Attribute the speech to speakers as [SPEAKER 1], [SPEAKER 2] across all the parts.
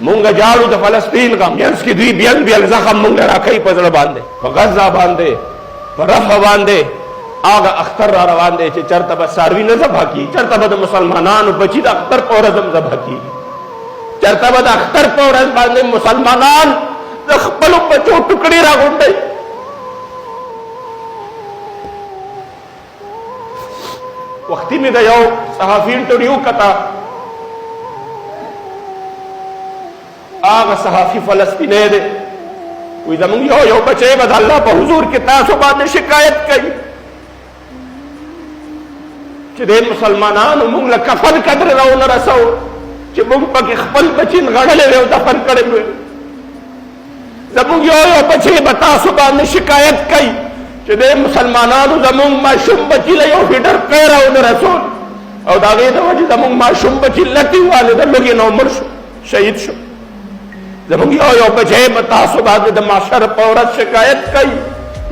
[SPEAKER 1] مونږ جاړو د فلسطین غم ینس کې دوی بیل بیل زخم مونږ راکوي په زړه باندې په غزه باندې په رفح باندې هغه اختر را روان دی چې چرته به څاروي نه ذبح کي چرته به د مسلمانانو بچي د اختر په ورځ هم ذبح کېږي چرته به د اختر په ورځ باندې مسلمانان د خپلو بچو ټوکړې راغونډوي وختي مې د یو صحافي انټرویو کته هغه صحافي فلسطینی دی وایي زمونږ یو بچی به د الله په حضور کې تاسو باندې شکایت کوي چې د مسلمانانو مونږ له کفن قدر راونه رسو چې مونږ پکې خپل بچي نغړلی وی او دفن کړی وی زمونږ یو بچی به تاسو باندې شکایت کوي چې د مسلمانانو زمونږ ماشوم بچي له یو فیډر قی راونه رسول او د هغې د وجې زمونږ ماشوم بچي لټې والې د لوږې نه مړ شو شهید شو زمونږ یو بچی به تاسو باندې د معاشر په ورځ شکایت کوي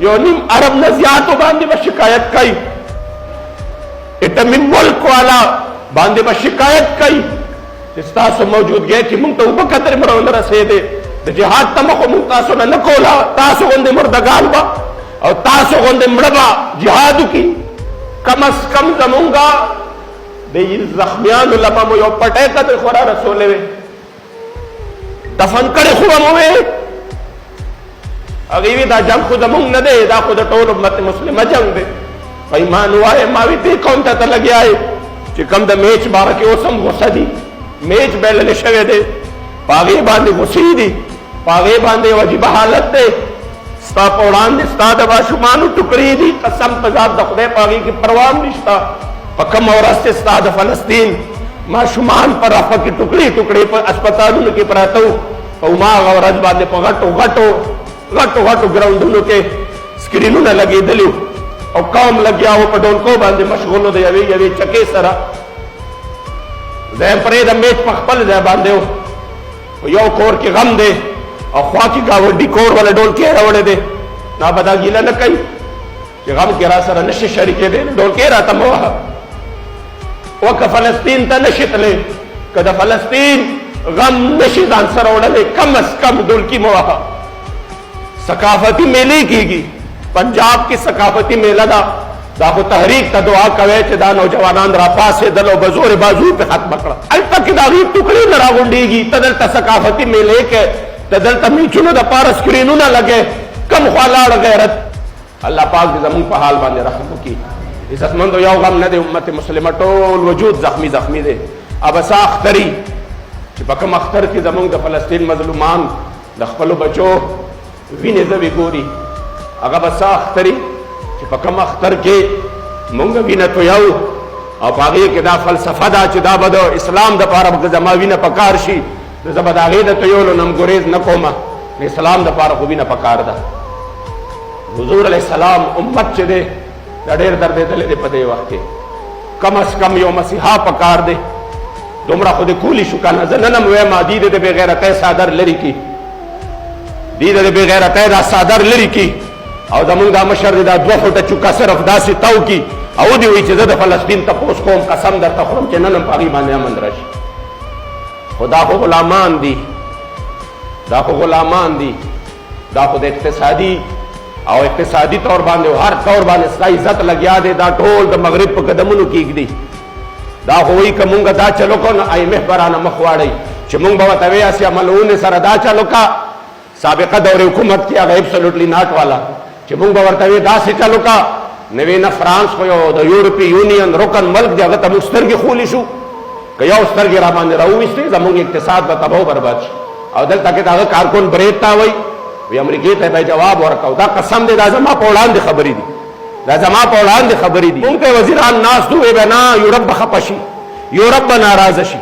[SPEAKER 1] یو نیم ارب نه زیاتو باندې به شکایت کوي اټمي ملک والا باندې به شکایت کوي چې ستاسو موجودګۍ کې مونږ ته اوبه قدرې مړه ونه رسېدې د جهاد تمه خو مونږ تاسو نه کوله تاسو غوندې مردګان به او تاسو غوندې مړه به جهاد وکړي کم از کم زمونږ د زخمیانو لپاره مو یو پټی قدرې خو را رسولې وې دفن کړې خو به مو وې هغې وي دا جنګ خو زمونږ نه دی دا خو د ټول امت مسلمه جنګ دی په ایمان ووایه ما وي دې قوم ته ته لګیا یې چې کوم د میچ باره کې اوس هم غوسه دي میچ بایللی شوی دی په هغې باندې غوسې دي په هغې باندې یو عجیبه حالت دی ستا په وړاندې ستا د ماشومانو ټوکرې دي قسم په ذات د خدای په هغې کې پروا هم نشته په کومه ورځ چې ستا د فلسطین ماشومان په رفح کې ټوکړې ټوکړې په اسپتالونو کې پراته وو او ما هغه ورځ باندې په غټو غټو ګراونډونو کې سکرینونه لګېدلي وو او قوم لګیا و په ډولکو باندې مشغول د یوې چکې سره زه پرې د میچ په خپل ځای باندې و یو کور کې غم دی او خوا کې ګاونډي کور والا ډولکې راوړی دی دا به دا ګیله نه کوي چې غم کې را سره نشي شریکېدی ډولکې راته مه وهه وکه فلسطین ته نشي تللی که د فلسطین غم نشي ځان سره وړلی کم از کم ډولکي مه وهه ثقافتي میلې کېږي پنجاب کی ثقافتی میلہ دا خو تحریک ته دعا کوي چې دا نوجوانان را پاسېدل او به زور بازو پې ختمه کړه هلته کې د هغې ټوکرې نه راغونډېږي ته دلته ثقافتي میلې کې ته دلته میچونو دپاره سکرینونه لګې کم خوا لاړ غیرت الله پاک دې زمونږ په حال باندې رحم وکړي عزتمندو یو غم نه دی امت مسلمه ټول وجود زخمی دی ابسا اختري چې په کوم اختر کې زمونږ د فلسطین مظلومان د خپلو بچو وینې ځوې ګوري هغه به څه اختري چې په کوم اختر کې مونږ وینه تویو او په هغې کې دا فلسفه ده چې دا به د اسلام دپاره به زما وینه پکار شي نو زه به د هغې د تویولو نه ګریز نه کومه د اسلام دپاره خو وینه پکار ده حضور علیه السلام امت چې دی دا ډېر دردېدلی دی په دې وخت کې کم از کم یو مسیحا پکار دی دومره خو دې کولی شو که نه زه نن هم وایم دي د بې غیرتۍ څادر لرې کړي دي د بې غیرتۍ دا څادر لرې کړي او زمونږ دا مشر دی دا 2 فوټه چوکه صرف داسې تاو کي او دې وایي چې زه د فلسطین تپوس کوم قسم درته خورم چې نن هم په هغې باندې امن راشي خو دا خو غلامان دي دا خو د اقتصادي طور باندې او هر طور باندې ستا عزت لګیا دی دا ټول د مغرب په قدمونو کې ږدي دا خو وایي که مونږ دا چلو کو نو IMF به رانه مخ واړئ چې مونږ به ورته وایي اسیا ملعونې سره دا چلو کا سابقه دور حکومت کې هغه ایبسولوټلی ناټ والا چې مونږ به ورته وایي داسې چلو کا نوې نه فرانس خو یو د یورپي یونین رکن ملک دی هغه ته موږ سترګې خولی شو که یو سترګې را باندې راوویستې زمونږ اقتصاد به تباه برباد شي او دلته کې د هغه کارکون برید ته وایي وی امریکې ته به جواب ورکړو دا قسم دی دا زما په وړاندې خبرې دي مونږ ته وزیران ناست وی به نه یورپ به خفه شي یورپ به ناراضه شي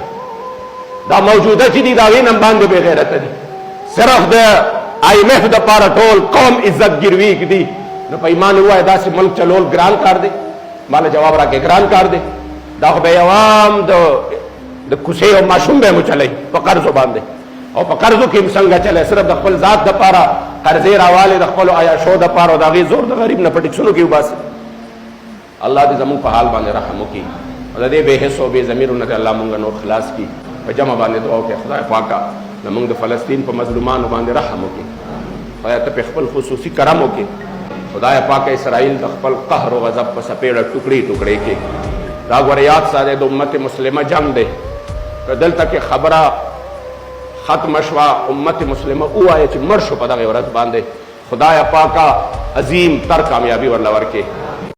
[SPEAKER 1] دا موجوده چې دي د هغې نه باندې بې غیرته دي صرف د IMF دپاره ټول قوم عزت ګیروي ږدي نو په ایمان ووایه داسې ملک چلول ګران کار دی ماله جواب راکړې ګران کار دی دا خو به یو عام د کوڅې یو ماشوم به مو چلی په قرضو باندې او په قرضو کې هم څنګه چلی صرف د خپل ذات دپاره قرضې راوالې د خپلو عیاشو دپاره او د هغې زور د غریب نه په ټکسونو کې وباسي الله دې زموږ په حال باندې رحم وکړي او د دې بې حس او بې ضمیرو نه دې الله مونږ نور خلاص کړي په جمع باندې دعا وکړئ خدای پاکه زمونږ د فلسطین په مظلومانو باندې رحم وکړي خدای ته په خپل خصوصي کرم وکړي خدای پاک اسرائیل د خپل قهر او غضب په سپېړه ټوکړي ټوکړي کې دا ګوره یاد ساته د امت مسلمه جنگ دی که دلته کې خبره ختم شوه امت مسلمه ووایه چې مړ شو په دغې ورځ باندې خدای پاکه عظیم تر کامیابي ورله ورکړي